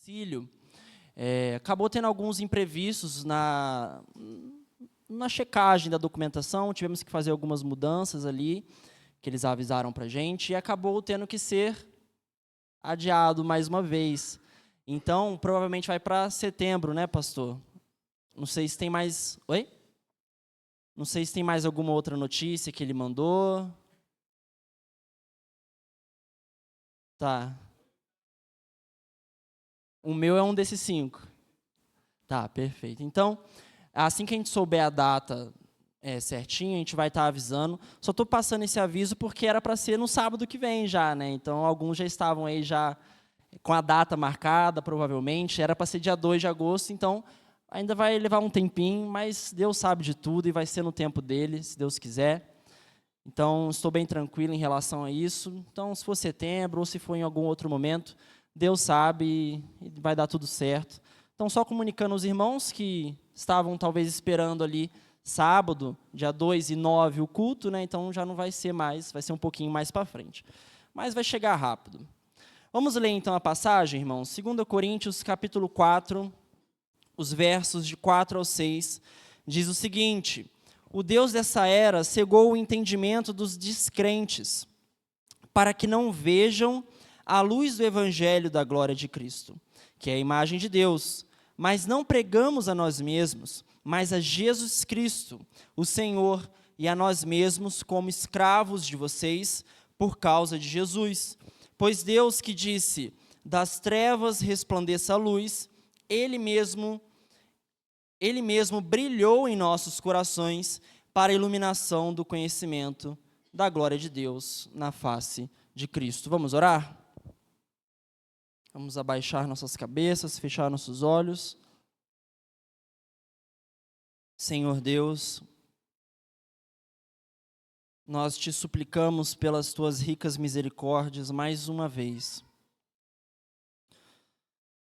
domicílio, acabou tendo alguns imprevistos na checagem da documentação, tivemos que fazer algumas mudanças ali, que eles avisaram para a gente, e acabou tendo que ser adiado mais uma vez. Então, provavelmente vai para setembro, né, pastor? Não sei se tem mais... Oi? Não sei se tem mais alguma outra notícia que ele mandou. Tá. O meu é um desses 5. Tá, perfeito. Então, assim que a gente souber a data certinha, a gente vai estar avisando. Só estou passando esse aviso porque era para ser no sábado que vem já, né? Então, alguns já estavam aí já com a data marcada, provavelmente. Era para ser dia 2 de agosto, então ainda vai levar um tempinho, mas Deus sabe de tudo e vai ser no tempo dele, se Deus quiser. Então, estou bem tranquilo em relação a isso. Então, se for setembro ou se for em algum outro momento, Deus sabe e vai dar tudo certo. Então, só comunicando aos irmãos que estavam talvez esperando ali sábado, dia 2 e 9, o culto, né? Então já não vai ser mais, vai ser um pouquinho mais para frente. Mas vai chegar rápido. Vamos ler então a passagem, irmãos? 2 Coríntios, capítulo 4, os versos de 4 ao 6, diz o seguinte: o Deus dessa era cegou o entendimento dos descrentes, para que não vejam a luz do evangelho da glória de Cristo, que é a imagem de Deus. Mas não pregamos a nós mesmos, mas a Jesus Cristo, o Senhor, e a nós mesmos como escravos de vocês, por causa de Jesus. Pois Deus que disse, das trevas resplandeça a luz, Ele mesmo brilhou em nossos corações para a iluminação do conhecimento da glória de Deus na face de Cristo. Vamos orar? Vamos abaixar nossas cabeças, fechar nossos olhos. Senhor Deus, nós te suplicamos pelas tuas ricas misericórdias mais uma vez,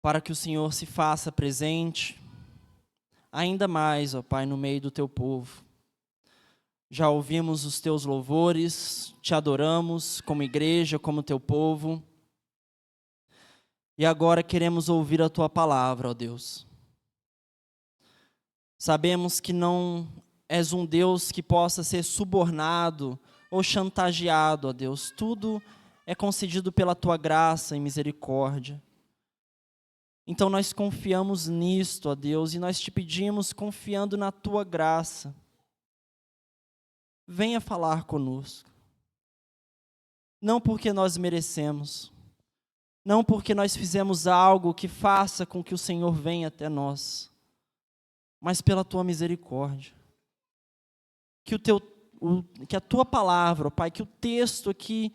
para que o Senhor se faça presente ainda mais, ó Pai, no meio do teu povo. Já ouvimos os teus louvores, te adoramos como igreja, como teu povo. E agora queremos ouvir a tua palavra, ó Deus. Sabemos que não és um Deus que possa ser subornado ou chantageado, ó Deus. Tudo é concedido pela tua graça e misericórdia. Então nós confiamos nisto, ó Deus, e nós te pedimos, confiando na tua graça, venha falar conosco. Não porque nós merecemos, não porque nós fizemos algo que faça com que o Senhor venha até nós, mas pela tua misericórdia. Que a tua palavra, ó Pai, que o texto aqui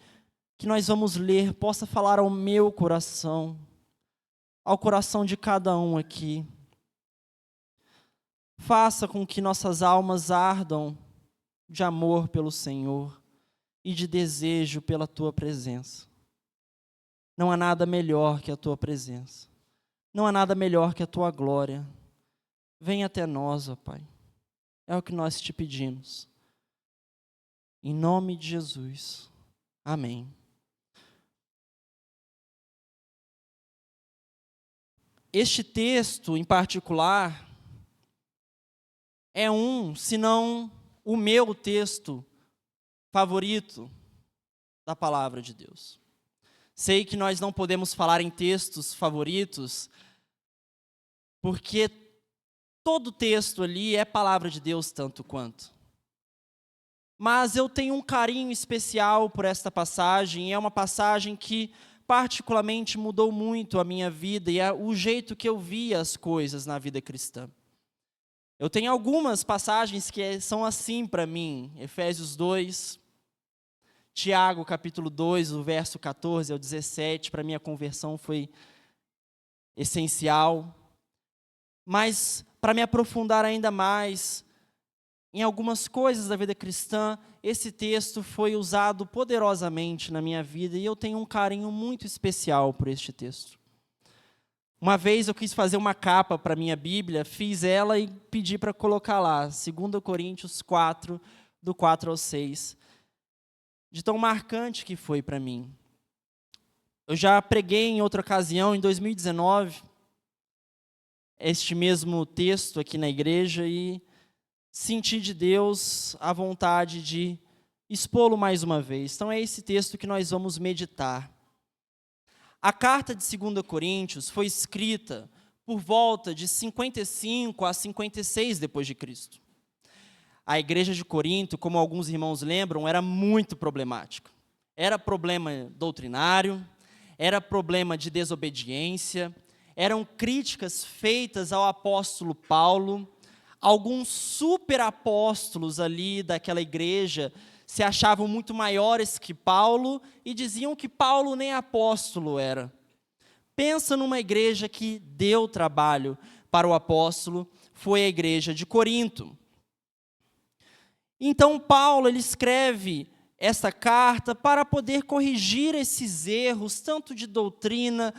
que nós vamos ler possa falar ao meu coração, ao coração de cada um aqui. Faça com que nossas almas ardam de amor pelo Senhor e de desejo pela tua presença. Não há nada melhor que a tua presença. Não há nada melhor que a tua glória. Venha até nós, ó Pai. É o que nós te pedimos. Em nome de Jesus. Amém. Este texto, em particular, é se não o meu texto favorito da palavra de Deus. Sei que nós não podemos falar em textos favoritos, porque todo texto ali é palavra de Deus tanto quanto. Mas eu tenho um carinho especial por esta passagem, e é uma passagem que particularmente mudou muito a minha vida e o jeito que eu via as coisas na vida cristã. Eu tenho algumas passagens que são assim para mim, Efésios 2, Tiago capítulo 2, o verso 14 ao 17, para minha conversão foi essencial. Mas para me aprofundar ainda mais em algumas coisas da vida cristã, esse texto foi usado poderosamente na minha vida e eu tenho um carinho muito especial por este texto. Uma vez eu quis fazer uma capa para a minha Bíblia, fiz ela e pedi para colocar lá, 2 Coríntios 4, do 4 ao 6, de tão marcante que foi para mim. Eu já preguei em outra ocasião, em 2019, este mesmo texto aqui na igreja e senti de Deus a vontade de expô-lo mais uma vez. Então é esse texto que nós vamos meditar. A carta de 2 Coríntios foi escrita por volta de 55 a 56 depois de Cristo. A igreja de Corinto, como alguns irmãos lembram, era muito problemática. Era problema doutrinário, era problema de desobediência, eram críticas feitas ao apóstolo Paulo. Alguns superapóstolos ali daquela igreja se achavam muito maiores que Paulo e diziam que Paulo nem apóstolo era. Pensa numa igreja que deu trabalho para o apóstolo, foi a igreja de Corinto. Então Paulo ele escreve essa carta para poder corrigir esses erros, tanto de doutrina,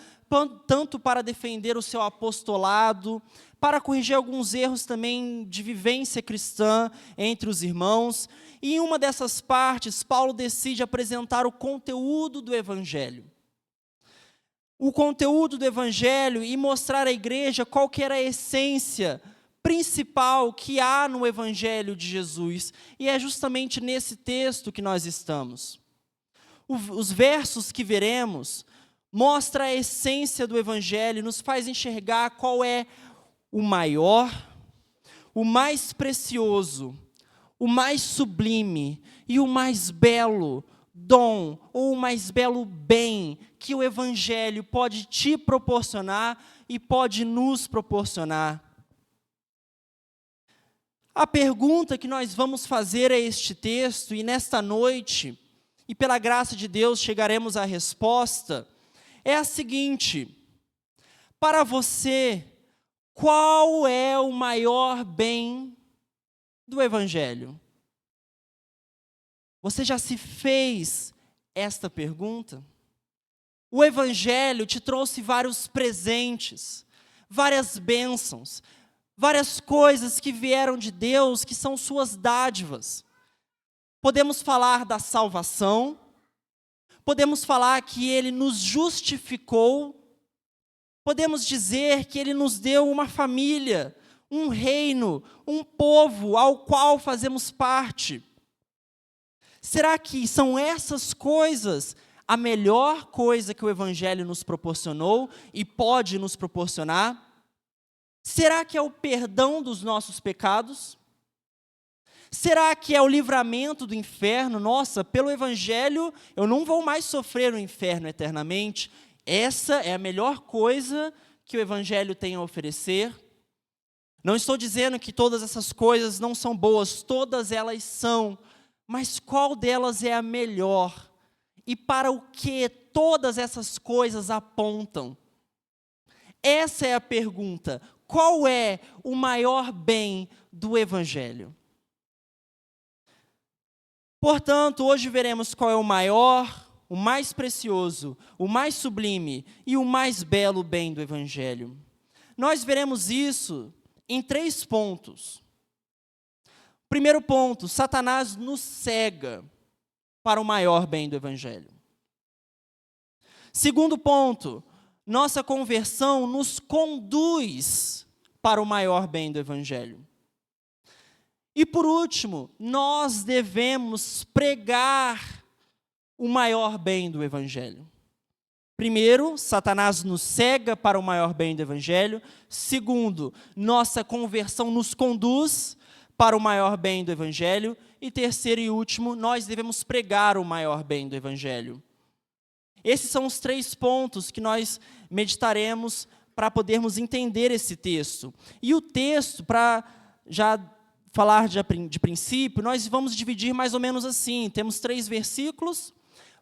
tanto para defender o seu apostolado, para corrigir alguns erros também de vivência cristã entre os irmãos. E em uma dessas partes, Paulo decide apresentar o conteúdo do Evangelho. O conteúdo do Evangelho e mostrar à igreja qual que era a essência principal que há no Evangelho de Jesus. E é justamente nesse texto que nós estamos. Os versos que veremos mostram a essência do Evangelho, nos faz enxergar qual é o maior, o mais precioso, o mais sublime e o mais belo dom, ou o mais belo bem que o Evangelho pode te proporcionar e pode nos proporcionar. A pergunta que nós vamos fazer a este texto, e nesta noite, e pela graça de Deus chegaremos à resposta, é a seguinte: para você, qual é o maior bem do Evangelho? Você já se fez esta pergunta? O Evangelho te trouxe vários presentes, várias bênçãos, várias coisas que vieram de Deus, que são suas dádivas. Podemos falar da salvação, podemos falar que Ele nos justificou, podemos dizer que Ele nos deu uma família, um reino, um povo ao qual fazemos parte. Será que são essas coisas a melhor coisa que o Evangelho nos proporcionou e pode nos proporcionar? Será que é o perdão dos nossos pecados? Será que é o livramento do inferno? Nossa, pelo Evangelho eu não vou mais sofrer o inferno eternamente. Essa é a melhor coisa que o Evangelho tem a oferecer. Não estou dizendo que todas essas coisas não são boas, todas elas são. Mas qual delas é a melhor? E para o que todas essas coisas apontam? Essa é a pergunta. Qual é o maior bem do Evangelho? Portanto, hoje veremos qual é o maior, o mais precioso, o mais sublime e o mais belo bem do Evangelho. Nós veremos isso em 3 pontos. Primeiro ponto, Satanás nos cega para o maior bem do Evangelho. Segundo ponto, nossa conversão nos conduz para o maior bem do Evangelho. E por último, nós devemos pregar o maior bem do Evangelho. Primeiro, Satanás nos cega para o maior bem do Evangelho. Segundo, nossa conversão nos conduz para o maior bem do Evangelho. E terceiro e último, nós devemos pregar o maior bem do Evangelho. Esses são os 3 pontos que nós meditaremos para podermos entender esse texto. E o texto, para já falar de princípio, nós vamos dividir mais ou menos assim. Temos 3 versículos,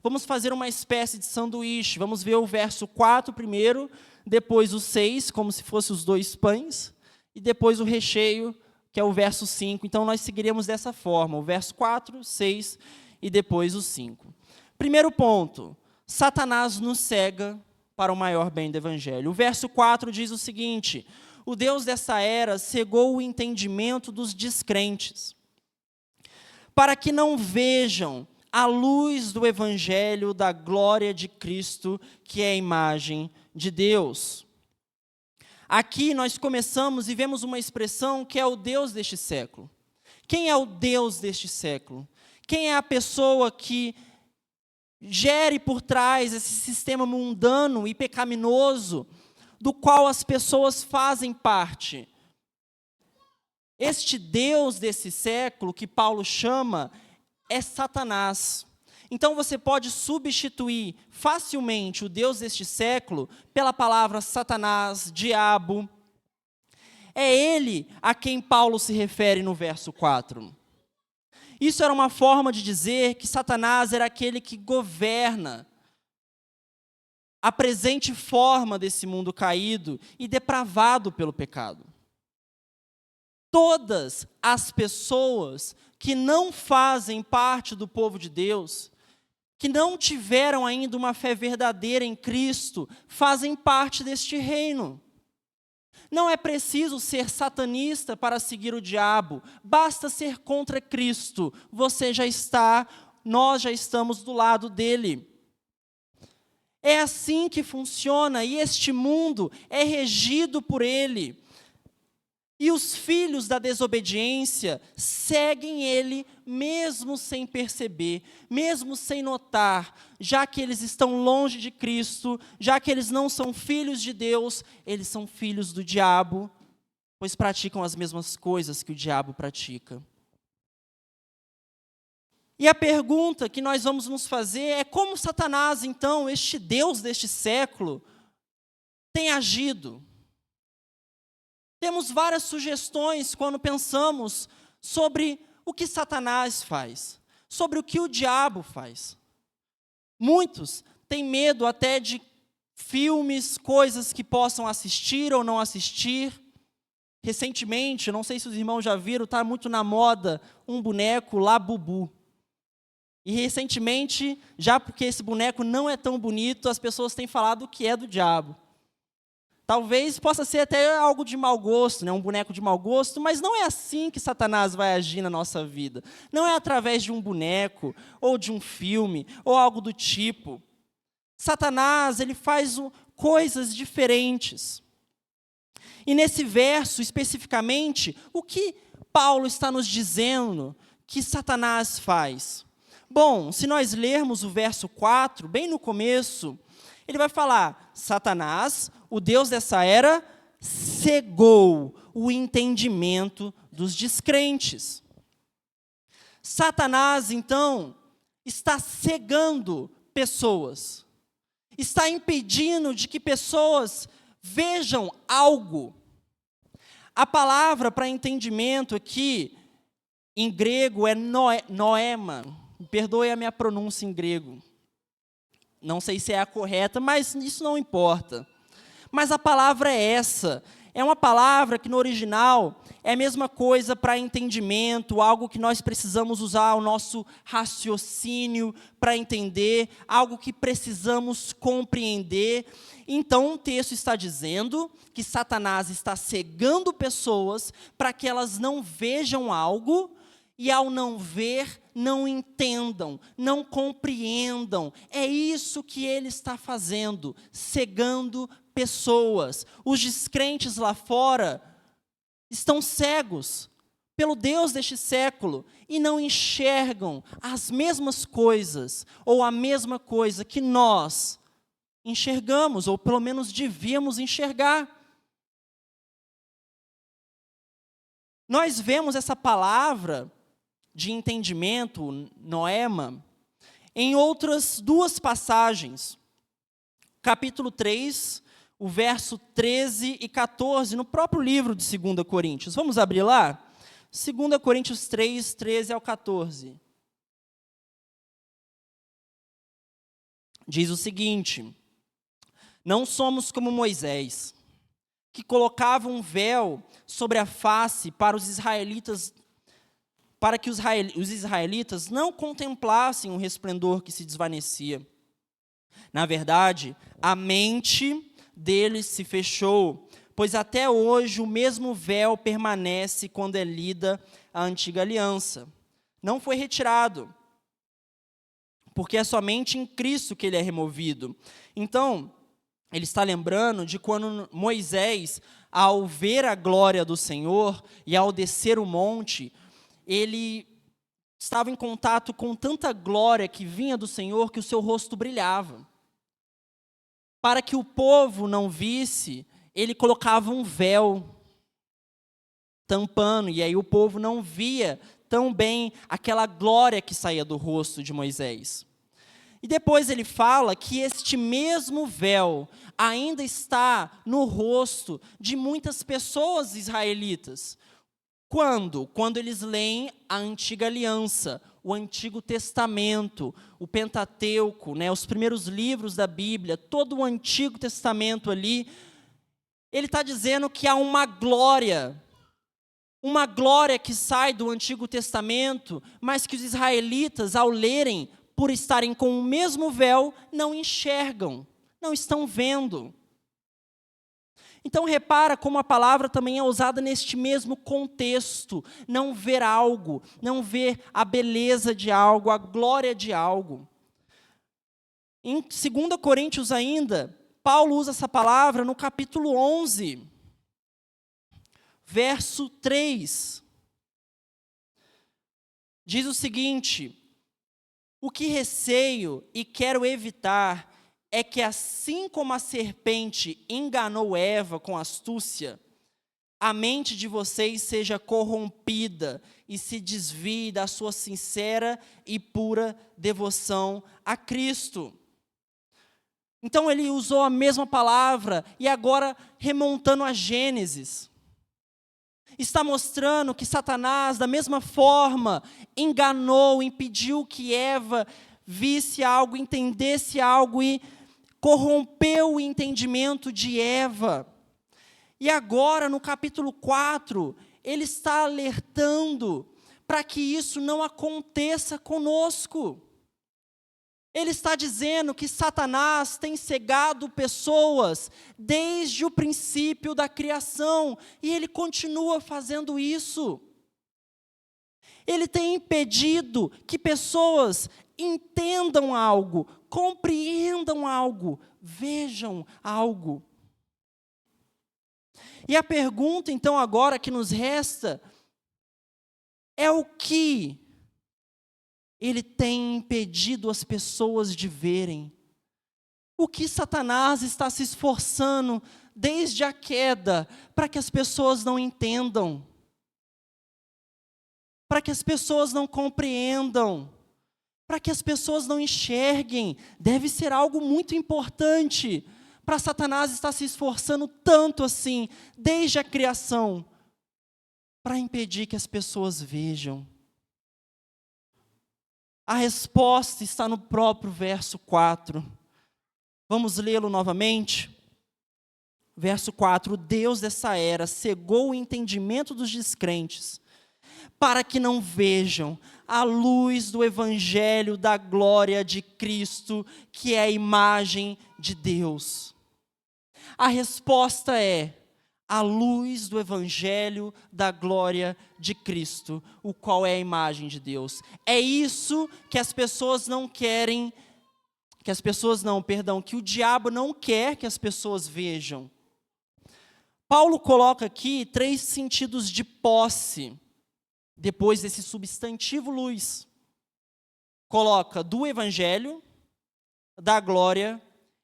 vamos fazer uma espécie de sanduíche. Vamos ver o verso 4 primeiro, depois o 6, como se fossem os 2 pães, e depois o recheio, que é o verso 5. Então, nós seguiremos dessa forma, o verso 4, 6 e depois o 5. Primeiro ponto, Satanás nos cega para o maior bem do Evangelho. O verso 4 diz o seguinte: o Deus dessa era cegou o entendimento dos descrentes, para que não vejam a luz do Evangelho da glória de Cristo, que é a imagem de Deus. Aqui nós começamos e vemos uma expressão que é o Deus deste século. Quem é o Deus deste século? Quem é a pessoa que gere por trás esse sistema mundano e pecaminoso do qual as pessoas fazem parte? Este Deus desse século, que Paulo chama, é Satanás. Então você pode substituir facilmente o Deus deste século pela palavra Satanás, diabo. É ele a quem Paulo se refere no verso 4. Isso era uma forma de dizer que Satanás era aquele que governa a presente forma desse mundo caído e depravado pelo pecado. Todas as pessoas que não fazem parte do povo de Deus, que não tiveram ainda uma fé verdadeira em Cristo, fazem parte deste reino. Não é preciso ser satanista para seguir o diabo, basta ser contra Cristo. Nós já estamos do lado dele. É assim que funciona, e este mundo é regido por ele. E os filhos da desobediência seguem ele mesmo sem perceber, mesmo sem notar, já que eles estão longe de Cristo, já que eles não são filhos de Deus, eles são filhos do diabo, pois praticam as mesmas coisas que o diabo pratica. E a pergunta que nós vamos nos fazer é como Satanás, então, este Deus deste século, tem agido? Temos várias sugestões quando pensamos sobre o que Satanás faz, sobre o que o diabo faz. Muitos têm medo até de filmes, coisas que possam assistir ou não assistir. Recentemente, não sei se os irmãos já viram, está muito na moda um boneco Labubu. E recentemente, já porque esse boneco não é tão bonito, as pessoas têm falado que é do diabo. Talvez possa ser até algo de mau gosto, né? Um boneco de mau gosto, mas não é assim que Satanás vai agir na nossa vida. Não é através de um boneco, ou de um filme, ou algo do tipo. Satanás, ele faz coisas diferentes. E nesse verso, especificamente, o que Paulo está nos dizendo que Satanás faz? Bom, se nós lermos o verso 4, bem no começo, ele vai falar: Satanás, o Deus dessa era, cegou o entendimento dos descrentes. Satanás, então, está cegando pessoas, está impedindo de que pessoas vejam algo. A palavra para entendimento aqui, em grego, é noema. Perdoe a minha pronúncia em grego. Não sei se é a correta, mas isso não importa. Mas a palavra é essa. É uma palavra que no original é a mesma coisa para entendimento, algo que nós precisamos usar o nosso raciocínio para entender, algo que precisamos compreender. Então, o texto está dizendo que Satanás está cegando pessoas para que elas não vejam algo, e ao não ver, não entendam, não compreendam. É isso que ele está fazendo, cegando pessoas. Os descrentes lá fora estão cegos pelo Deus deste século e não enxergam as mesmas coisas, ou a mesma coisa que nós enxergamos, ou pelo menos devíamos enxergar. Nós vemos essa palavra de entendimento, noema, em outras duas passagens. Capítulo 3, o verso 13 e 14, no próprio livro de 2 Coríntios. Vamos abrir lá? 2 Coríntios 3, 13 ao 14. Diz o seguinte: não somos como Moisés, que colocava um véu sobre a face para os israelitas, para que os israelitas não contemplassem o resplendor que se desvanecia. Na verdade, a mente deles se fechou, pois até hoje o mesmo véu permanece quando é lida a antiga aliança. Não foi retirado, porque é somente em Cristo que ele é removido. Então, ele está lembrando de quando Moisés, ao ver a glória do Senhor e ao descer o monte, ele estava em contato com tanta glória que vinha do Senhor que o seu rosto brilhava. Para que o povo não visse, ele colocava um véu tampando, e aí o povo não via tão bem aquela glória que saía do rosto de Moisés. E depois ele fala que este mesmo véu ainda está no rosto de muitas pessoas israelitas. Quando? Quando eles leem a Antiga Aliança, o Antigo Testamento, o Pentateuco, os primeiros livros da Bíblia, todo o Antigo Testamento ali, ele está dizendo que há uma glória que sai do Antigo Testamento, mas que os israelitas, ao lerem, por estarem com o mesmo véu, não enxergam, não estão vendo. Então repara como a palavra também é usada neste mesmo contexto, não ver algo, não ver a beleza de algo, a glória de algo. Em 2 Coríntios ainda, Paulo usa essa palavra no capítulo 11, verso 3. Diz o seguinte: o que receio e quero evitar é que, assim como a serpente enganou Eva com astúcia, a mente de vocês seja corrompida e se desvie da sua sincera e pura devoção a Cristo. Então ele usou a mesma palavra, e agora remontando a Gênesis, está mostrando que Satanás, da mesma forma, enganou, impediu que Eva visse algo, entendesse algo e corrompeu o entendimento de Eva. E agora, no capítulo 4, ele está alertando para que isso não aconteça conosco. Ele está dizendo que Satanás tem cegado pessoas desde o princípio da criação, e ele continua fazendo isso. Ele tem impedido que pessoas entendam algo, compreendam algo, vejam algo. E a pergunta, então, agora que nos resta, é o que ele tem impedido as pessoas de verem? O que Satanás está se esforçando desde a queda para que as pessoas não entendam? Para que as pessoas não compreendam? Para que as pessoas não enxerguem? Deve ser algo muito importante para Satanás estar se esforçando tanto assim, desde a criação, para impedir que as pessoas vejam. A resposta está no próprio verso 4. Vamos lê-lo novamente? Verso 4: o Deus dessa era cegou o entendimento dos descrentes, para que não vejam a luz do evangelho da glória de Cristo, que é a imagem de Deus. A resposta é a luz do evangelho da glória de Cristo, o qual é a imagem de Deus. É isso que as pessoas não querem, que o diabo não quer que as pessoas vejam. Paulo coloca aqui 3 sentidos de posse, depois desse substantivo luz. Coloca do evangelho, da glória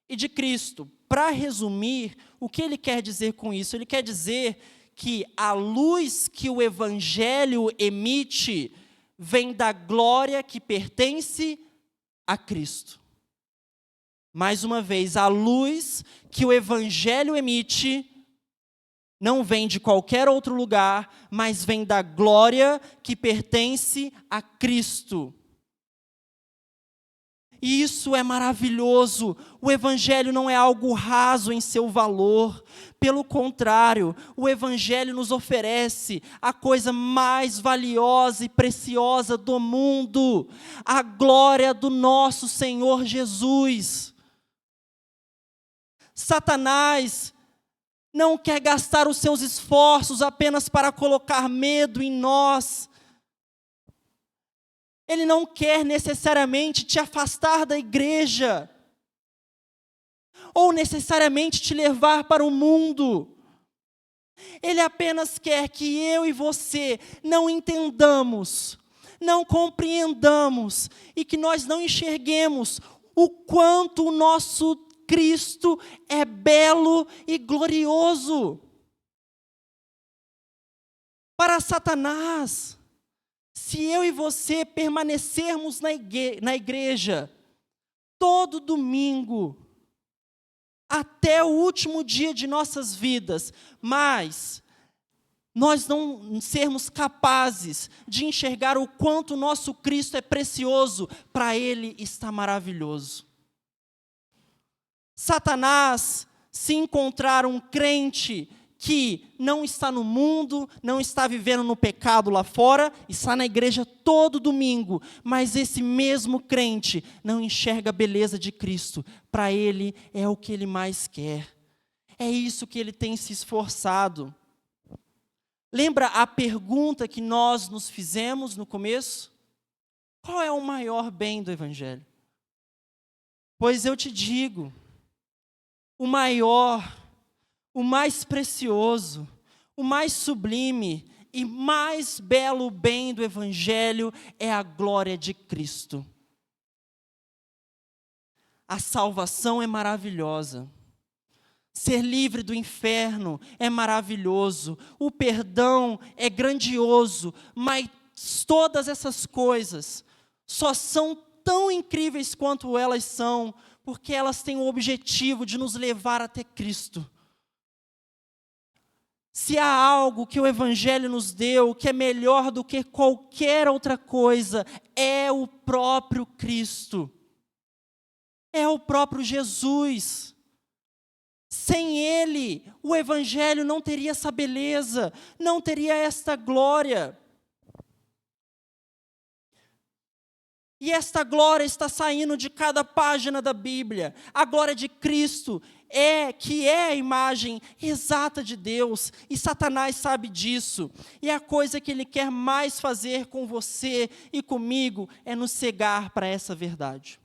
e de Cristo. Para resumir, o que ele quer dizer com isso? Ele quer dizer que a luz que o evangelho emite vem da glória que pertence a Cristo. Mais uma vez, a luz que o evangelho emite não vem de qualquer outro lugar, mas vem da glória que pertence a Cristo. E isso é maravilhoso. O evangelho não é algo raso em seu valor. Pelo contrário, o evangelho nos oferece a coisa mais valiosa e preciosa do mundo, a glória do nosso Senhor Jesus. Satanás não quer gastar os seus esforços apenas para colocar medo em nós. Ele não quer necessariamente te afastar da igreja. ou necessariamente te levar para o mundo. Ele apenas quer que eu e você não entendamos, não compreendamos e que nós não enxerguemos o quanto o nosso Cristo é belo e glorioso. Para Satanás, se eu e você permanecermos na igreja todo domingo, até o último dia de nossas vidas, mas nós não sermos capazes de enxergar o quanto o nosso Cristo é precioso, para Ele está maravilhoso. Satanás, se encontrar um crente que não está no mundo, não está vivendo no pecado lá fora, está na igreja todo domingo, mas esse mesmo crente não enxerga a beleza de Cristo, para ele é o que ele mais quer. É isso que ele tem se esforçado. Lembra a pergunta que nós nos fizemos no começo? Qual é o maior bem do Evangelho? Pois eu te digo, o maior, o mais precioso, o mais sublime e mais belo bem do Evangelho é a glória de Cristo. A salvação é maravilhosa. Ser livre do inferno é maravilhoso. O perdão é grandioso. Mas todas essas coisas só são tão incríveis quanto elas são, porque elas têm o objetivo de nos levar até Cristo. Se há algo que o Evangelho nos deu, que é melhor do que qualquer outra coisa, é o próprio Cristo. É o próprio Jesus. Sem Ele, o Evangelho não teria essa beleza, não teria esta glória. E esta glória está saindo de cada página da Bíblia. A glória de Cristo que é a imagem exata de Deus, e Satanás sabe disso. E a coisa que ele quer mais fazer com você e comigo é nos cegar para essa verdade.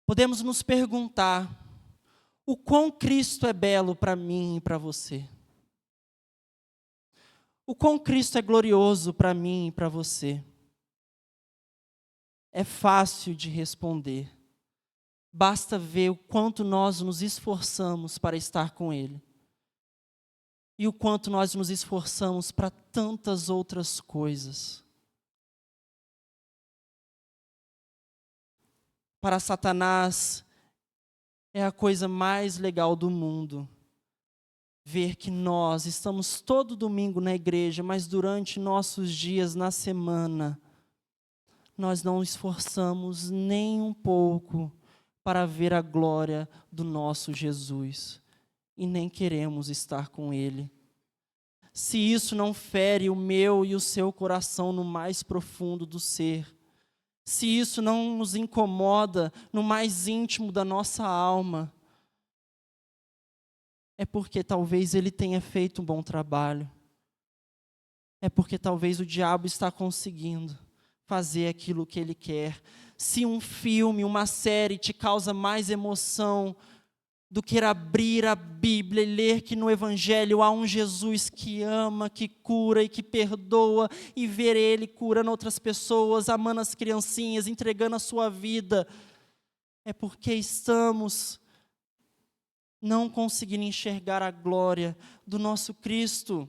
Podemos nos perguntar, o quão Cristo é belo para mim e para você? O quão Cristo é glorioso para mim e para você? É fácil de responder. Basta ver o quanto nós nos esforçamos para estar com Ele. E o quanto nós nos esforçamos para tantas outras coisas. Para Satanás, é a coisa mais legal do mundo. Ver que nós estamos todo domingo na igreja, mas durante nossos dias na semana, nós não esforçamos nem um pouco para ver a glória do nosso Jesus. E nem queremos estar com Ele. Se isso não fere o meu e o seu coração no mais profundo do ser, se isso não nos incomoda no mais íntimo da nossa alma, é porque talvez ele tenha feito um bom trabalho. É porque talvez o diabo está conseguindo fazer aquilo que ele quer. Se um filme, uma série te causa mais emoção do que abrir a Bíblia e ler que no Evangelho há um Jesus que ama, que cura e que perdoa, e ver Ele curando outras pessoas, amando as criancinhas, entregando a sua vida, é porque estamos não conseguindo enxergar a glória do nosso Cristo.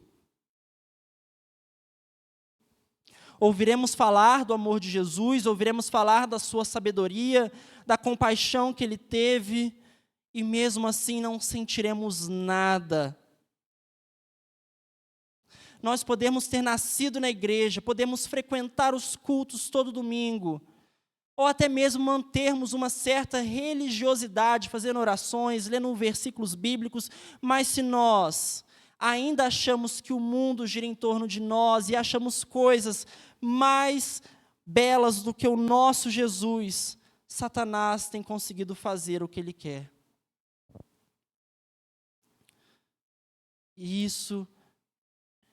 Ouviremos falar do amor de Jesus, ouviremos falar da sua sabedoria, da compaixão que Ele teve, e mesmo assim não sentiremos nada. Nós podemos ter nascido na igreja, podemos frequentar os cultos todo domingo, ou até mesmo mantermos uma certa religiosidade, fazendo orações, lendo versículos bíblicos, mas se nós ainda achamos que o mundo gira em torno de nós e achamos coisas mais belas do que o nosso Jesus, Satanás tem conseguido fazer o que ele quer. E isso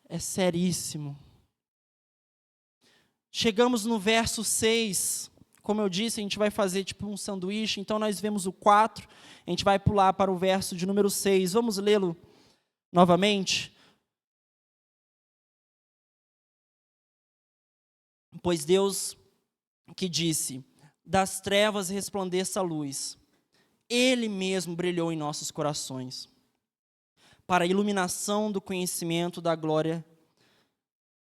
é seríssimo. Chegamos no verso 6, como eu disse, a gente vai fazer tipo um sanduíche, então nós vemos o 4, a gente vai pular para o verso de número 6, vamos lê-lo novamente? Pois Deus que disse, das trevas resplandeça a luz, Ele mesmo brilhou em nossos corações, para a iluminação do conhecimento da glória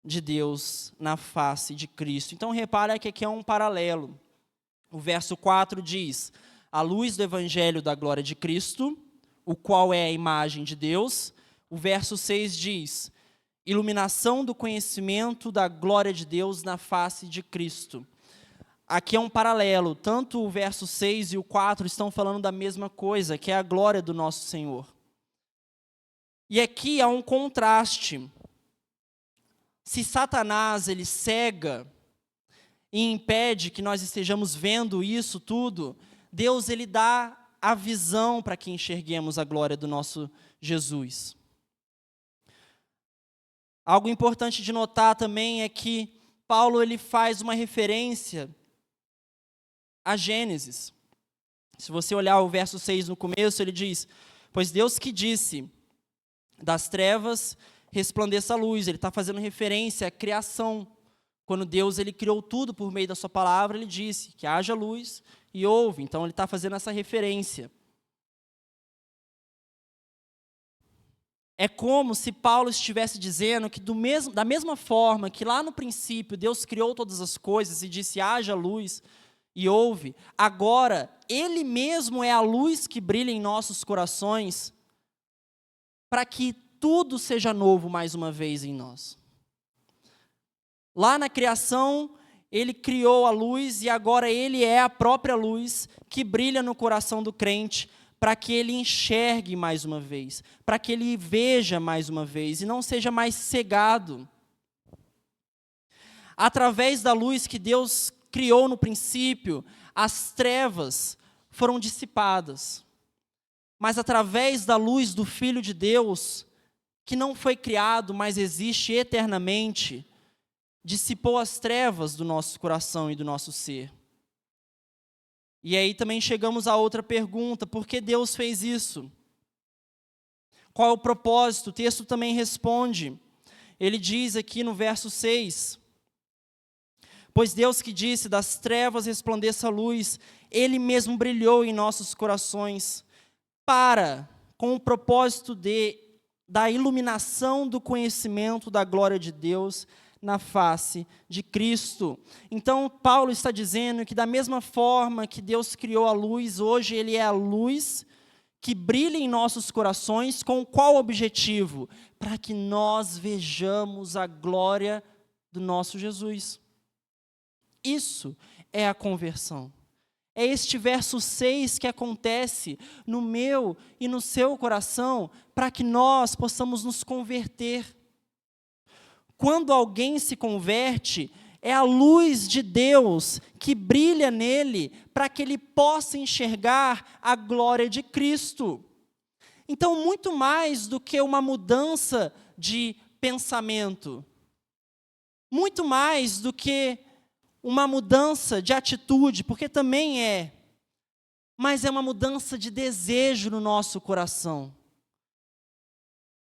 de Deus na face de Cristo. Então repara que aqui é um paralelo. O verso 4 diz, a luz do evangelho da glória de Cristo, o qual é a imagem de Deus. O verso 6 diz, iluminação do conhecimento da glória de Deus na face de Cristo. Aqui é um paralelo, tanto o verso 6 e o 4 estão falando da mesma coisa, que é a glória do nosso Senhor. E aqui há um contraste. Se Satanás, ele cega e impede que nós estejamos vendo isso tudo, Deus, ele dá a visão para que enxerguemos a glória do nosso Jesus. Algo importante de notar também é que Paulo, ele faz uma referência a Gênesis. Se você olhar o verso 6 no começo, ele diz, pois Deus que disse, das trevas resplandeça a luz. Ele está fazendo referência à criação. Quando Deus, ele criou tudo por meio da sua palavra, ele disse que haja luz e houve. Então ele está fazendo essa referência. É como se Paulo estivesse dizendo que da mesma forma que lá no princípio Deus criou todas as coisas e disse haja luz e houve, agora Ele mesmo é a luz que brilha em nossos corações para que tudo seja novo mais uma vez em nós. Lá na criação, Ele criou a luz e agora Ele é a própria luz que brilha no coração do crente para que ele enxergue mais uma vez, para que ele veja mais uma vez e não seja mais cegado. Através da luz que Deus criou no princípio, as trevas foram dissipadas. Mas através da luz do Filho de Deus, que não foi criado, mas existe eternamente, dissipou as trevas do nosso coração e do nosso ser. E aí também chegamos a outra pergunta, por que Deus fez isso? Qual é o propósito? O texto também responde. Ele diz aqui no verso 6, pois Deus que disse, das trevas resplandeça a luz, Ele mesmo brilhou em nossos corações, com o propósito da iluminação do conhecimento da glória de Deus na face de Cristo. Então, Paulo está dizendo que da mesma forma que Deus criou a luz, hoje Ele é a luz que brilha em nossos corações, com qual objetivo? Para que nós vejamos a glória do nosso Jesus. Isso é a conversão. É este verso 6 que acontece no meu e no seu coração, para que nós possamos nos converter. Quando alguém se converte, é a luz de Deus que brilha nele para que ele possa enxergar a glória de Cristo. Então, muito mais do que uma mudança de pensamento, muito mais do que uma mudança de atitude, porque também mas é uma mudança de desejo no nosso coração.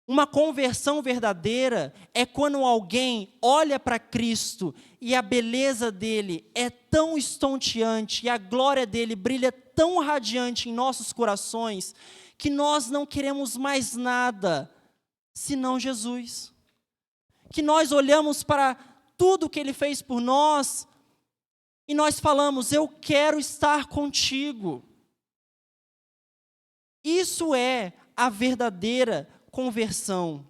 Uma conversão verdadeira é quando alguém olha para Cristo e a beleza dele é tão estonteante e a glória dele brilha tão radiante em nossos corações que nós não queremos mais nada senão Jesus. Que nós olhamos para tudo que ele fez por nós e nós falamos, eu quero estar contigo. Isso é a verdadeira conversão.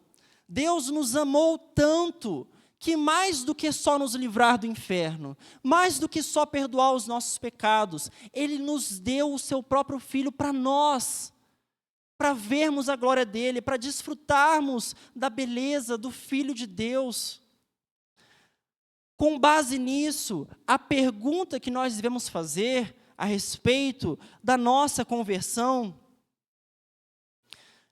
Deus nos amou tanto que mais do que só nos livrar do inferno, mais do que só perdoar os nossos pecados, Ele nos deu o seu próprio Filho para nós, para vermos a glória dEle, para desfrutarmos da beleza do Filho de Deus. Com base nisso, a pergunta que nós devemos fazer a respeito da nossa conversão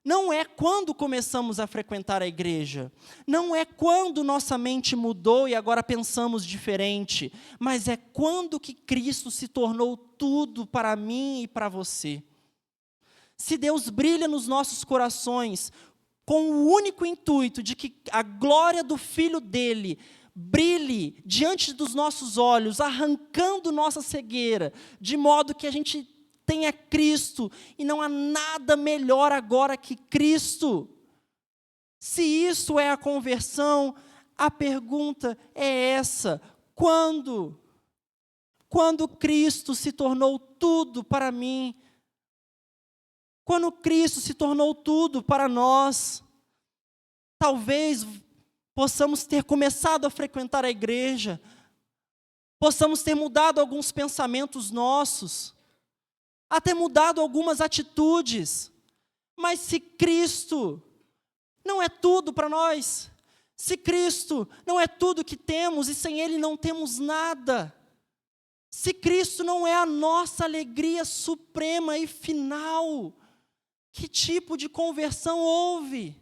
Não é quando começamos a frequentar a igreja, não é quando nossa mente mudou e agora pensamos diferente, mas é quando que Cristo se tornou tudo para mim e para você. Se Deus brilha nos nossos corações com o único intuito de que a glória do Filho dele brilhe diante dos nossos olhos, arrancando nossa cegueira, de modo que a gente tenha Cristo, e não há nada melhor agora que Cristo. Se isso é a conversão, a pergunta é essa: quando? Quando Cristo se tornou tudo para mim? Quando Cristo se tornou tudo para nós? Talvez possamos ter começado a frequentar a igreja, possamos ter mudado alguns pensamentos nossos, até mudado algumas atitudes, mas se Cristo não é tudo para nós, se Cristo não é tudo que temos e sem Ele não temos nada, se Cristo não é a nossa alegria suprema e final, que tipo de conversão houve?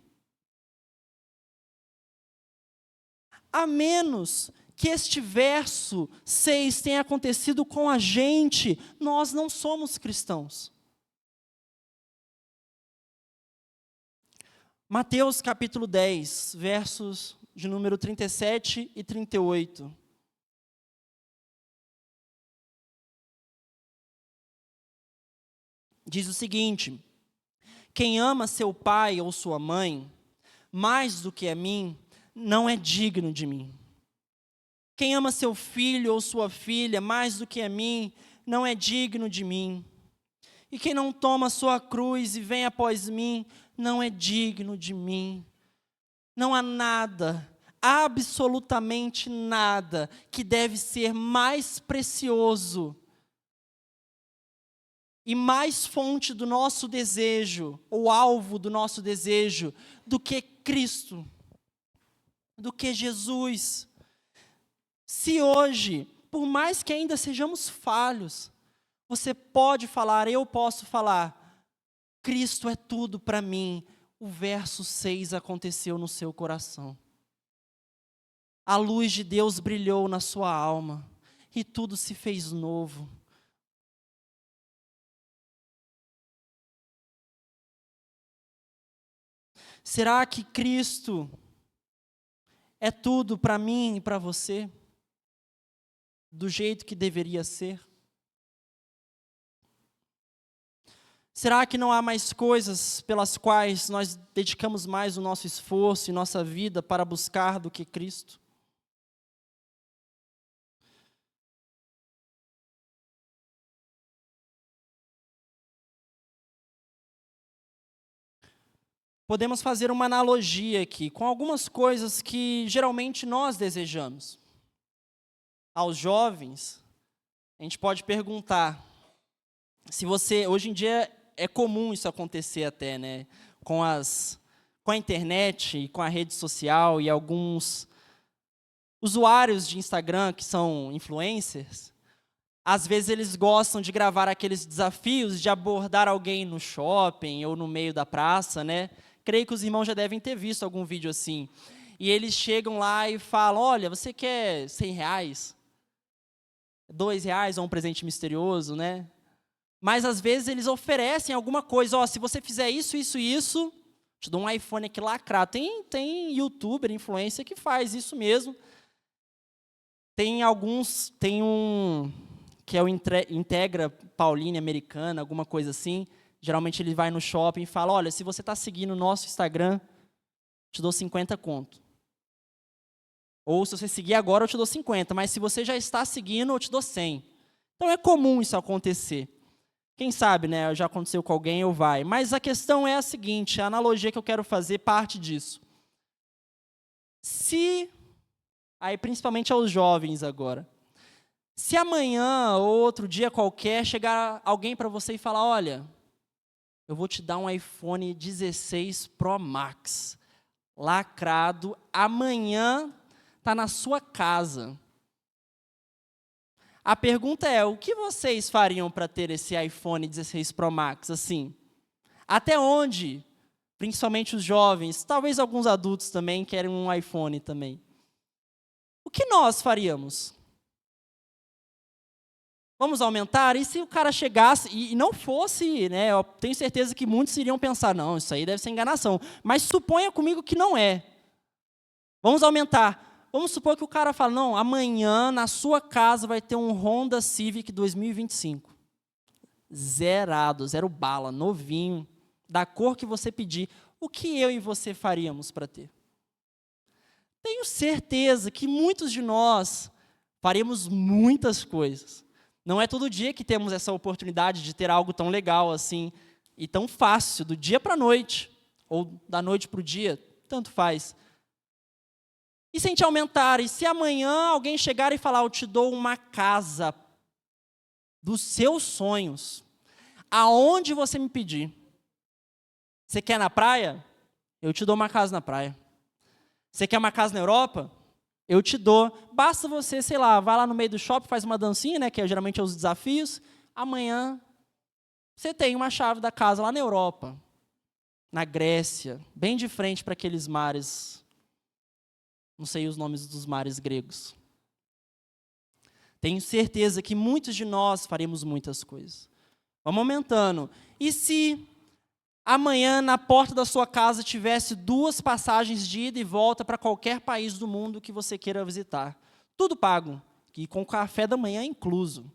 A menos que este verso 6 tenha acontecido com a gente, nós não somos cristãos. Mateus capítulo 10, versos de número 37 e 38. Diz o seguinte: quem ama seu pai ou sua mãe mais do que a mim, não é digno de mim. Quem ama seu filho ou sua filha mais do que a mim, não é digno de mim. E quem não toma sua cruz e vem após mim, não é digno de mim. Não há nada, absolutamente nada, que deve ser mais precioso e mais fonte do nosso desejo, ou alvo do nosso desejo, do que Cristo, do que Jesus. Se hoje, por mais que ainda sejamos falhos, você pode falar, eu posso falar, Cristo é tudo para mim, o verso 6 aconteceu no seu coração. A luz de Deus brilhou na sua alma, e tudo se fez novo. Será que Cristo é tudo para mim e para você? Do jeito que deveria ser? Será que não há mais coisas pelas quais nós dedicamos mais o nosso esforço e nossa vida para buscar do que Cristo? Podemos fazer uma analogia aqui com algumas coisas que geralmente nós desejamos. Aos jovens, a gente pode perguntar, se você, hoje em dia é comum isso acontecer até, né? Com a internet, com a rede social e alguns usuários de Instagram que são influencers, às vezes eles gostam de gravar aqueles desafios de abordar alguém no shopping ou no meio da praça, né? Creio que os irmãos já devem ter visto algum vídeo assim. E eles chegam lá e falam, olha, você quer R$100? R$2 ou um presente misterioso, né? Mas às vezes eles oferecem alguma coisa, se você fizer isso, isso e isso, te dou um iPhone aqui lacrado. Tem youtuber, influencer que faz isso mesmo. Tem um que é o Integra Pauline Americana, alguma coisa assim. Geralmente ele vai no shopping e fala, olha, se você está seguindo o nosso Instagram, te dou 50 conto. Ou se você seguir agora, eu te dou 50, mas se você já está seguindo, eu te dou 100. Então é comum isso acontecer. Quem sabe, né, já aconteceu com alguém ou vai. Mas a questão é a seguinte, a analogia que eu quero fazer parte disso. Aí principalmente aos jovens agora, se amanhã ou outro dia qualquer chegar alguém para você e falar, olha, eu vou te dar um iPhone 16 Pro Max, lacrado, amanhã está na sua casa. A pergunta é, o que vocês fariam para ter esse iPhone 16 Pro Max? Assim, até onde principalmente os jovens, talvez alguns adultos também querem um iPhone também. O que nós faríamos? Vamos aumentar? E se o cara chegasse e não fosse, né, eu tenho certeza que muitos iriam pensar, não, isso aí deve ser enganação. Mas suponha comigo que não é. Vamos aumentar. Vamos supor que o cara fala, não, amanhã na sua casa vai ter um Honda Civic 2025. Zerado, zero bala, novinho, da cor que você pedir. O que eu e você faríamos para ter? Tenho certeza que muitos de nós faríamos muitas coisas. Não é todo dia que temos essa oportunidade de ter algo tão legal assim, e tão fácil, do dia para a noite, ou da noite para o dia, tanto faz. E se a gente aumentar, e se amanhã alguém chegar e falar, eu te dou uma casa dos seus sonhos, aonde você me pedir? Você quer na praia? Eu te dou uma casa na praia. Você quer uma casa na Europa? Eu te dou. Basta você, sei lá, vai lá no meio do shopping, faz uma dancinha, né, que geralmente é os desafios. Amanhã, você tem uma chave da casa lá na Europa, na Grécia, bem de frente para aqueles mares. Não sei os nomes dos mares gregos. Tenho certeza que muitos de nós faremos muitas coisas. Vamos aumentando. E se amanhã, na porta da sua casa, tivesse 2 passagens de ida e volta para qualquer país do mundo que você queira visitar? Tudo pago, e com café da manhã incluso.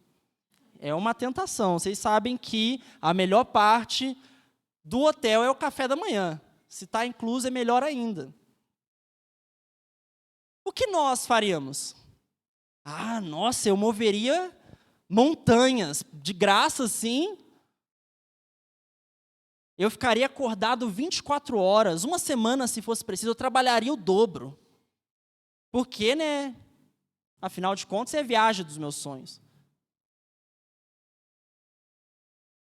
É uma tentação. Vocês sabem que a melhor parte do hotel é o café da manhã. Se está incluso, é melhor ainda. O que nós faríamos? Ah, nossa, eu moveria montanhas, de graça, sim. Eu ficaria acordado 24 horas, uma semana, se fosse preciso, eu trabalharia o dobro. Porque, né? Afinal de contas, é a viagem dos meus sonhos.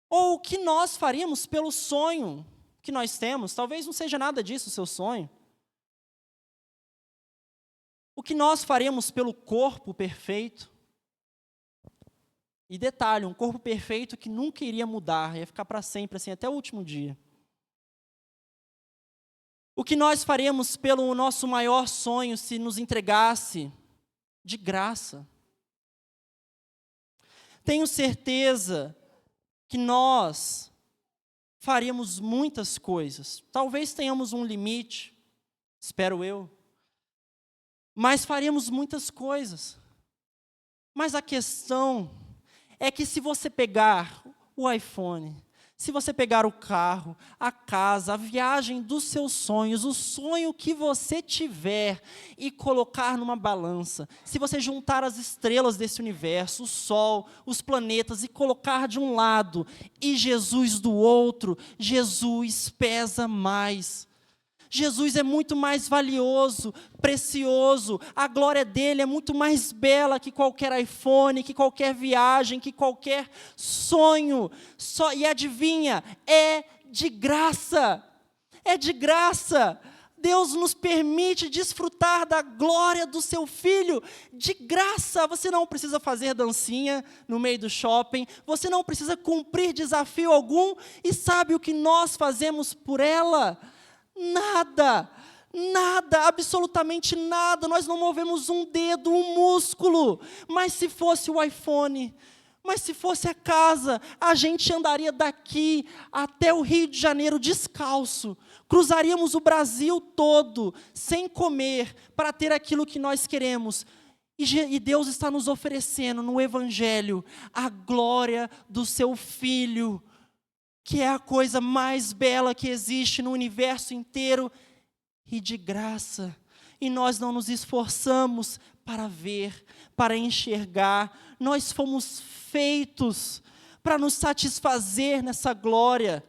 Ou o que nós faríamos pelo sonho que nós temos? Talvez não seja nada disso o seu sonho. O que nós faremos pelo corpo perfeito? E detalhe, um corpo perfeito que nunca iria mudar, ia ficar para sempre, assim, até o último dia. O que nós faremos pelo nosso maior sonho se nos entregasse de graça? Tenho certeza que nós faríamos muitas coisas. Talvez tenhamos um limite, espero eu, mas faríamos muitas coisas. Mas a questão é que se você pegar o iPhone, se você pegar o carro, a casa, a viagem dos seus sonhos, o sonho que você tiver e colocar numa balança, se você juntar as estrelas desse universo, o sol, os planetas e colocar de um lado e Jesus do outro, Jesus pesa mais. Jesus é muito mais valioso, precioso, a glória dele é muito mais bela que qualquer iPhone, que qualquer viagem, que qualquer sonho. E adivinha, é de graça, é de graça. Deus nos permite desfrutar da glória do seu Filho, de graça. Você não precisa fazer dancinha no meio do shopping, você não precisa cumprir desafio algum, e sabe o que nós fazemos por ela? Nada, nada, absolutamente nada, nós não movemos um dedo, um músculo, mas se fosse o iPhone, mas se fosse a casa, a gente andaria daqui até o Rio de Janeiro descalço, cruzaríamos o Brasil todo, sem comer, para ter aquilo que nós queremos. E Deus está nos oferecendo no Evangelho a glória do seu Filho, que é a coisa mais bela que existe no universo inteiro, e de graça. E nós não nos esforçamos para ver, para enxergar. Nós fomos feitos para nos satisfazer nessa glória.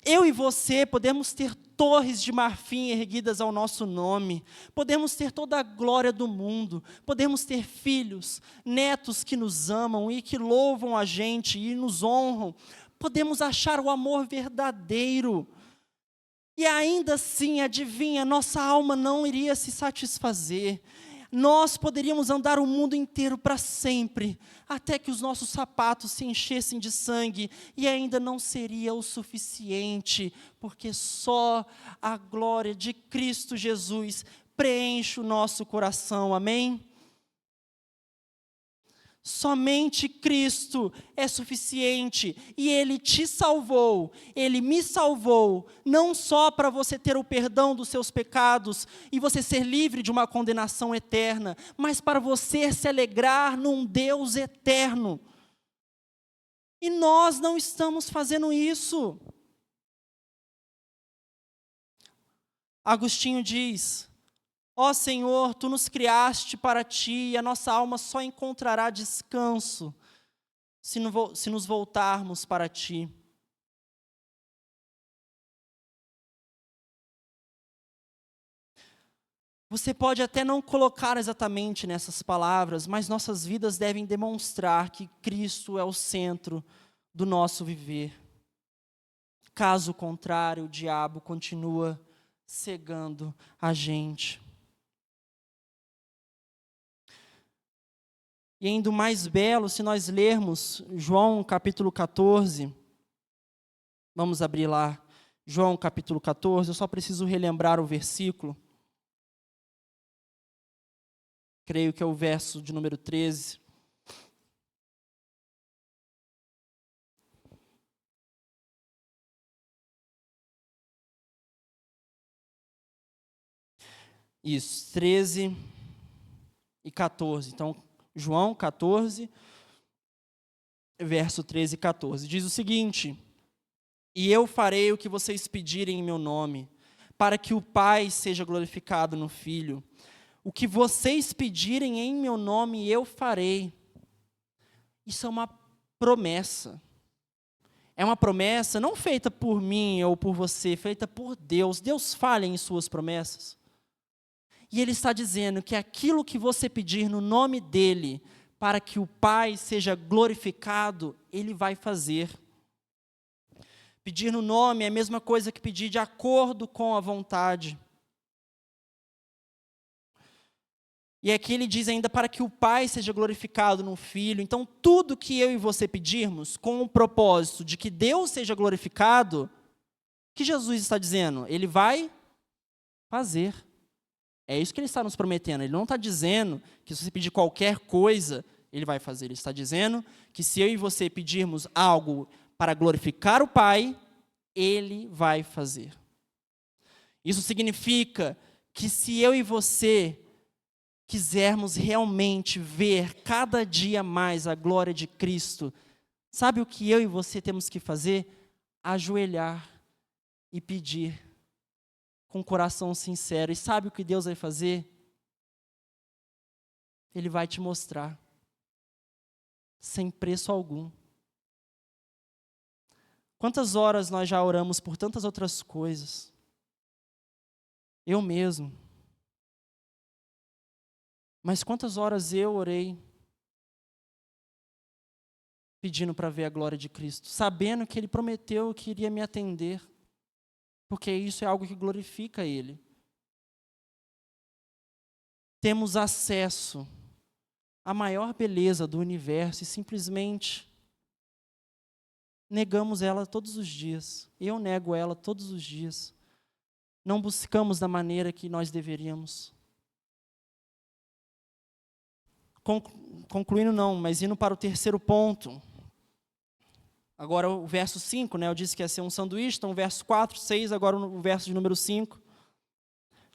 Eu e você podemos ter torres de marfim erguidas ao nosso nome, podemos ter toda a glória do mundo, podemos ter filhos, netos que nos amam e que louvam a gente e nos honram, podemos achar o amor verdadeiro, e ainda assim, adivinha, nossa alma não iria se satisfazer, Nós poderíamos andar o mundo inteiro para sempre, até que os nossos sapatos se enchessem de sangue, e ainda não seria o suficiente, porque só a glória de Cristo Jesus preenche o nosso coração, amém? Somente Cristo é suficiente, e Ele te salvou, Ele me salvou, não só para você ter o perdão dos seus pecados, e você ser livre de uma condenação eterna, mas para você se alegrar num Deus eterno. E nós não estamos fazendo isso. Agostinho diz: ó Senhor, Tu nos criaste para Ti, e a nossa alma só encontrará descanso se nos voltarmos para Ti. Você pode até não colocar exatamente nessas palavras, mas nossas vidas devem demonstrar que Cristo é o centro do nosso viver. Caso contrário, o diabo continua cegando a gente. E ainda mais belo, se nós lermos João capítulo 14, vamos abrir lá, João capítulo 14, eu só preciso relembrar o versículo. Creio que é o verso de número 13. Isso, 13 e 14. Então, João 14, verso 13 e 14. Diz o seguinte: e eu farei o que vocês pedirem em meu nome, para que o Pai seja glorificado no Filho. O que vocês pedirem em meu nome, eu farei. Isso é uma promessa. É uma promessa não feita por mim ou por você, feita por Deus. Deus falha em suas promessas. E Ele está dizendo que aquilo que você pedir no nome dEle, para que o Pai seja glorificado, Ele vai fazer. Pedir no nome é a mesma coisa que pedir de acordo com a vontade. E aqui ele diz ainda para que o Pai seja glorificado no Filho. Então, tudo que eu e você pedirmos, com o propósito de que Deus seja glorificado, o que Jesus está dizendo? Ele vai fazer. É isso que ele está nos prometendo. Ele não está dizendo que se você pedir qualquer coisa, ele vai fazer. Ele está dizendo que se eu e você pedirmos algo para glorificar o Pai, ele vai fazer. Isso significa que se eu e você quisermos realmente ver cada dia mais a glória de Cristo, sabe o que eu e você temos que fazer? Ajoelhar e pedir com o coração sincero. E sabe o que Deus vai fazer? Ele vai te mostrar, sem preço algum. Quantas horas nós já oramos por tantas outras coisas? Eu mesmo. Mas quantas horas eu orei pedindo para ver a glória de Cristo, sabendo que Ele prometeu que iria me atender, porque isso é algo que glorifica Ele. Temos acesso à maior beleza do universo e simplesmente negamos ela todos os dias. Eu nego ela todos os dias. Não buscamos da maneira que nós deveríamos. Concluindo não, mas indo para o terceiro ponto. Agora o verso 5, eu disse que ia ser um sanduíche, então o verso 4, 6, agora o verso de número 5.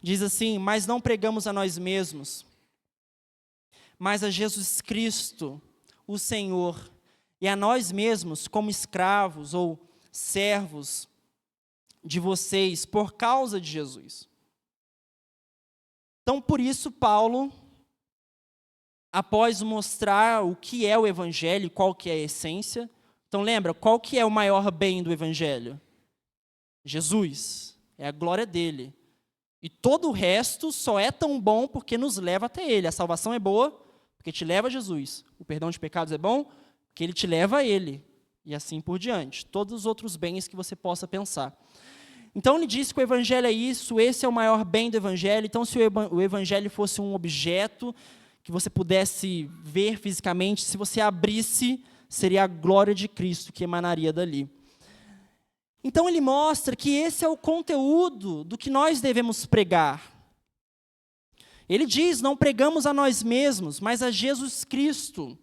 Diz assim: mas não pregamos a nós mesmos, mas a Jesus Cristo, o Senhor, e a nós mesmos como escravos ou servos de vocês por causa de Jesus. Então, por isso, Paulo, após mostrar o que é o Evangelho, qual que é a essência. Então lembra, qual que é o maior bem do Evangelho? Jesus, é a glória dele. E todo o resto só é tão bom porque nos leva até ele. A salvação é boa porque te leva a Jesus. O perdão de pecados é bom porque ele te leva a ele. E assim por diante. Todos os outros bens que você possa pensar. Então ele diz que o evangelho é isso, esse é o maior bem do evangelho. Então se o evangelho fosse um objeto que você pudesse ver fisicamente, se você abrisse, seria a glória de Cristo que emanaria dali. Então ele mostra que esse é o conteúdo do que nós devemos pregar. Ele diz, não pregamos a nós mesmos, mas a Jesus Cristo.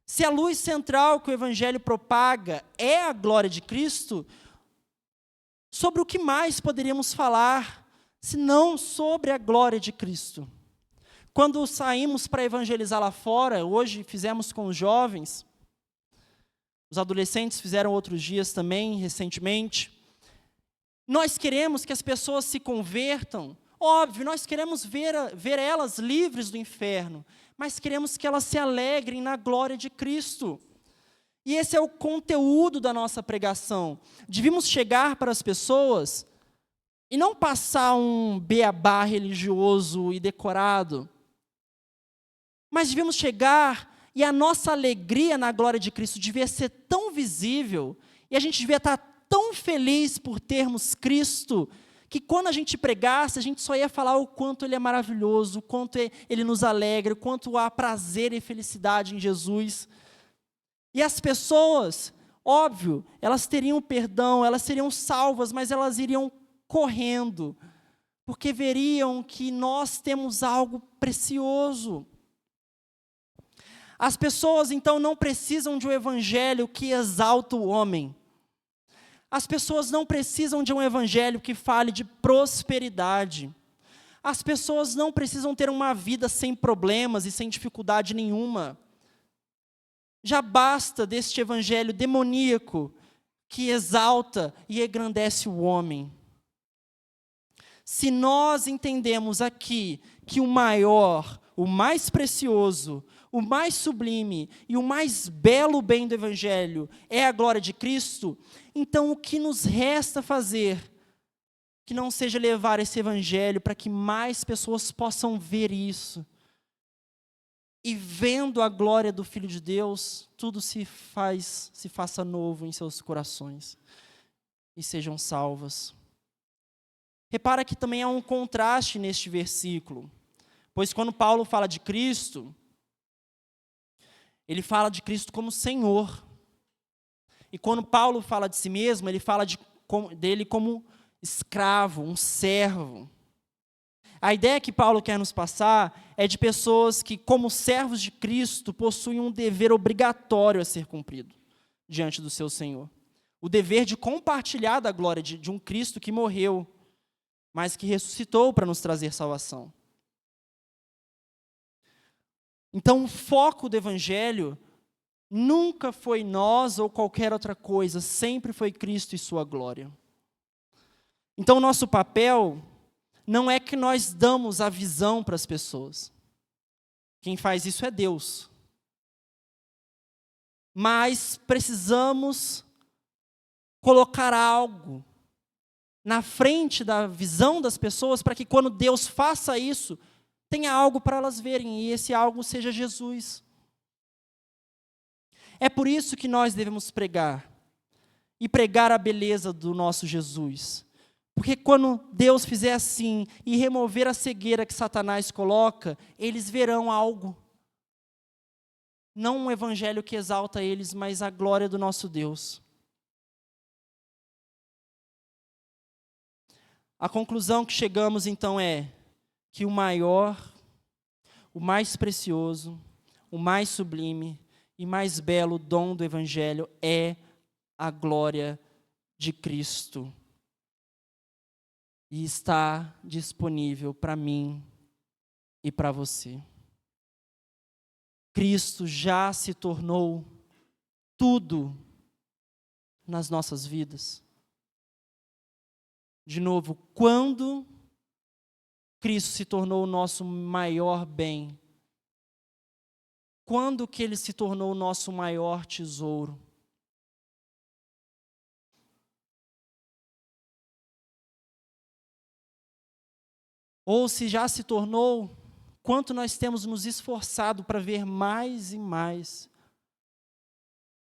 Se a luz central que o evangelho propaga é a glória de Cristo, sobre o que mais poderíamos falar, se não sobre a glória de Cristo? Quando saímos para evangelizar lá fora, hoje fizemos com os jovens, os adolescentes fizeram outros dias também, recentemente, nós queremos que as pessoas se convertam, óbvio, nós queremos ver elas livres do inferno, mas queremos que elas se alegrem na glória de Cristo. E esse é o conteúdo da nossa pregação. Devíamos chegar para as pessoas e não passar um beabá religioso e decorado, mas devíamos chegar e a nossa alegria na glória de Cristo devia ser tão visível e a gente devia estar tão feliz por termos Cristo, que quando a gente pregasse, a gente só ia falar o quanto Ele é maravilhoso, o quanto Ele nos alegra, o quanto há prazer e felicidade em Jesus. E as pessoas, óbvio, elas teriam perdão, elas seriam salvas, mas elas iriam correndo, porque veriam que nós temos algo precioso. As pessoas, então, não precisam de um evangelho que exalta o homem. As pessoas não precisam de um evangelho que fale de prosperidade. As pessoas não precisam ter uma vida sem problemas e sem dificuldade nenhuma. Já basta deste evangelho demoníaco que exalta e engrandece o homem. Se nós entendemos aqui que o maior, o mais precioso, o mais sublime e o mais belo bem do evangelho é a glória de Cristo, então o que nos resta fazer que não seja levar esse evangelho para que mais pessoas possam ver isso. E vendo a glória do Filho de Deus, tudo se faça novo em seus corações e sejam salvas. Repara que também há um contraste neste versículo, pois quando Paulo fala de Cristo, ele fala de Cristo como Senhor. E quando Paulo fala de si mesmo, ele fala dele como escravo, um servo. A ideia que Paulo quer nos passar é de pessoas que, como servos de Cristo, possuem um dever obrigatório a ser cumprido diante do seu Senhor. O dever de compartilhar da glória de um Cristo que morreu, mas que ressuscitou para nos trazer salvação. Então, o foco do Evangelho nunca foi nós ou qualquer outra coisa, sempre foi Cristo e sua glória. Então, o nosso papel não é que nós damos a visão para as pessoas. Quem faz isso é Deus. Mas precisamos colocar algo na frente da visão das pessoas para que quando Deus faça isso, tenha algo para elas verem, e esse algo seja Jesus. É por isso que nós devemos pregar, e pregar a beleza do nosso Jesus. Porque quando Deus fizer assim, e remover a cegueira que Satanás coloca, eles verão algo. Não um evangelho que exalta eles, mas a glória do nosso Deus. A conclusão que chegamos então é que o maior, o mais precioso, o mais sublime e mais belo dom do evangelho é a glória de Cristo. E está disponível para mim e para você. Cristo já se tornou tudo nas nossas vidas. De novo, quando Cristo se tornou o nosso maior bem? Quando que Ele se tornou o nosso maior tesouro? Ou se já se tornou, quanto nós temos nos esforçado para ver mais e mais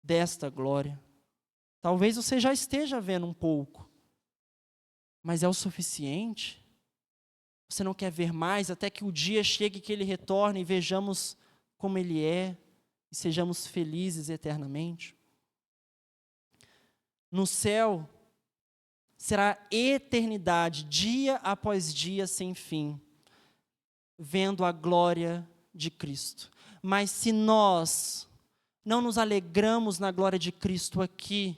desta glória? Talvez você já esteja vendo um pouco, Mas é o suficiente? Você não quer ver mais até que o dia chegue que Ele retorne e vejamos como Ele é e sejamos felizes eternamente? No céu, será eternidade, dia após dia, sem fim, vendo a glória de Cristo. Mas se nós não nos alegramos na glória de Cristo aqui,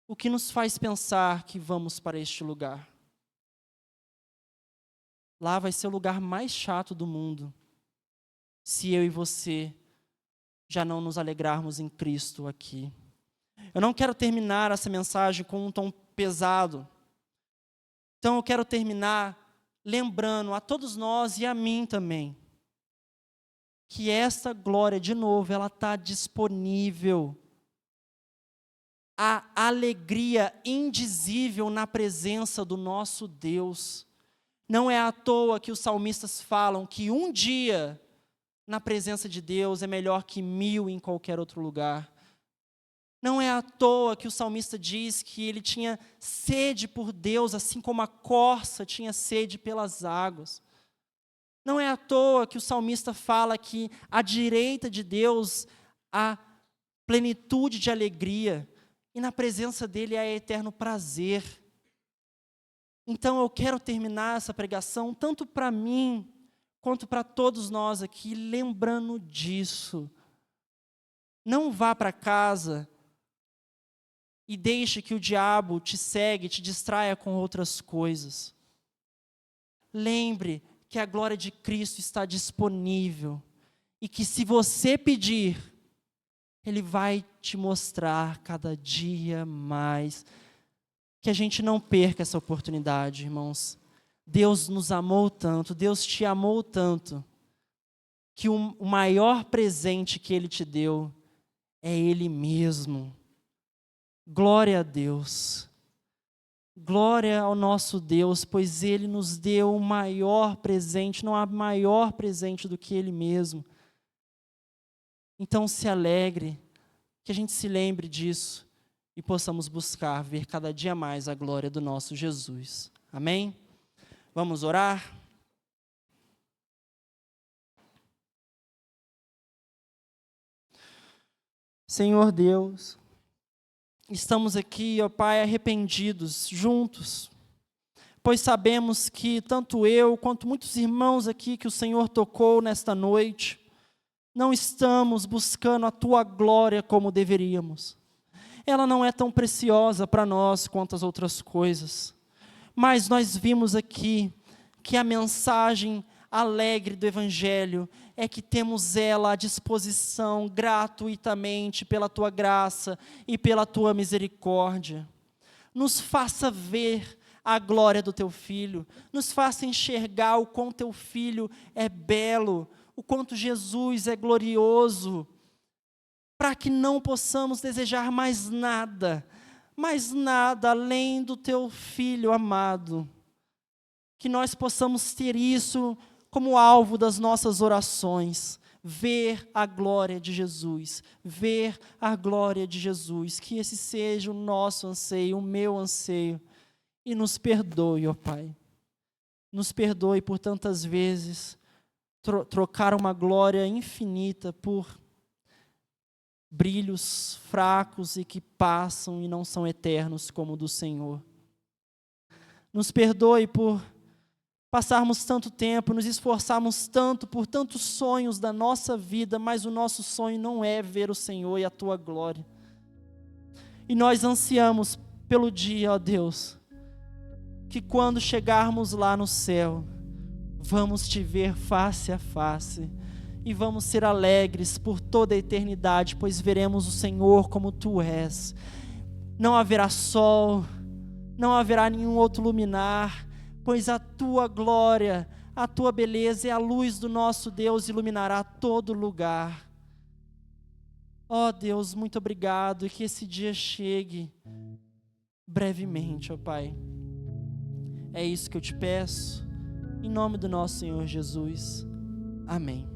o que nos faz pensar que vamos para este lugar? Lá vai ser o lugar mais chato do mundo, se eu e você já não nos alegrarmos em Cristo aqui. Eu não quero terminar essa mensagem com um tom pesado. Então eu quero terminar lembrando a todos nós e a mim também, que essa glória, de novo, ela está disponível. A alegria indizível na presença do nosso Deus. Não é à toa que os salmistas falam que um dia na presença de Deus é melhor que 1000 em qualquer outro lugar. Não é à toa que o salmista diz que ele tinha sede por Deus, assim como a corça tinha sede pelas águas. Não é à toa que o salmista fala que à direita de Deus há plenitude de alegria, e na presença dele há eterno prazer. Então eu quero terminar essa pregação, tanto para mim, quanto para todos nós aqui, lembrando disso. Não vá para casa e deixe que o diabo te segue, te distraia com outras coisas. Lembre que a glória de Cristo está disponível e que se você pedir, Ele vai te mostrar cada dia mais. Que a gente não perca essa oportunidade, irmãos. Deus nos amou tanto, Deus te amou tanto, que o maior presente que Ele te deu é Ele mesmo. Glória a Deus. Glória ao nosso Deus, pois Ele nos deu o maior presente, não há maior presente do que Ele mesmo. Então se alegre, que a gente se lembre disso e possamos buscar ver cada dia mais a glória do nosso Jesus. Amém? Vamos orar? Senhor Deus, estamos aqui, ó Pai, arrependidos, juntos, pois sabemos que tanto eu quanto muitos irmãos aqui que o Senhor tocou nesta noite, não estamos buscando a Tua glória como deveríamos. Ela não é tão preciosa para nós quanto as outras coisas. Mas nós vimos aqui que a mensagem alegre do Evangelho é que temos ela à disposição gratuitamente pela Tua graça e pela Tua misericórdia. Nos faça ver a glória do Teu Filho, nos faça enxergar o quanto Teu Filho é belo, o quanto Jesus é glorioso, para que não possamos desejar mais nada além do Teu Filho amado. Que nós possamos ter isso como alvo das nossas orações, ver a glória de Jesus, ver a glória de Jesus, que esse seja o nosso anseio, o meu anseio, e nos perdoe, ó Pai, nos perdoe por tantas vezes trocar uma glória infinita por brilhos fracos e que passam e não são eternos como o do Senhor. Nos perdoe por passarmos tanto tempo, nos esforçarmos tanto por tantos sonhos da nossa vida, mas o nosso sonho não é ver o Senhor e a Tua glória. E nós ansiamos pelo dia, ó Deus, que quando chegarmos lá no céu, vamos Te ver face a face, e vamos ser alegres por toda a eternidade, pois veremos o Senhor como Tu és. Não haverá sol, não haverá nenhum outro luminar, pois a Tua glória, a Tua beleza e a luz do nosso Deus iluminará todo lugar. Ó Deus, muito obrigado, e que esse dia chegue brevemente, ó Pai. É isso que eu Te peço, em nome do nosso Senhor Jesus. Amém.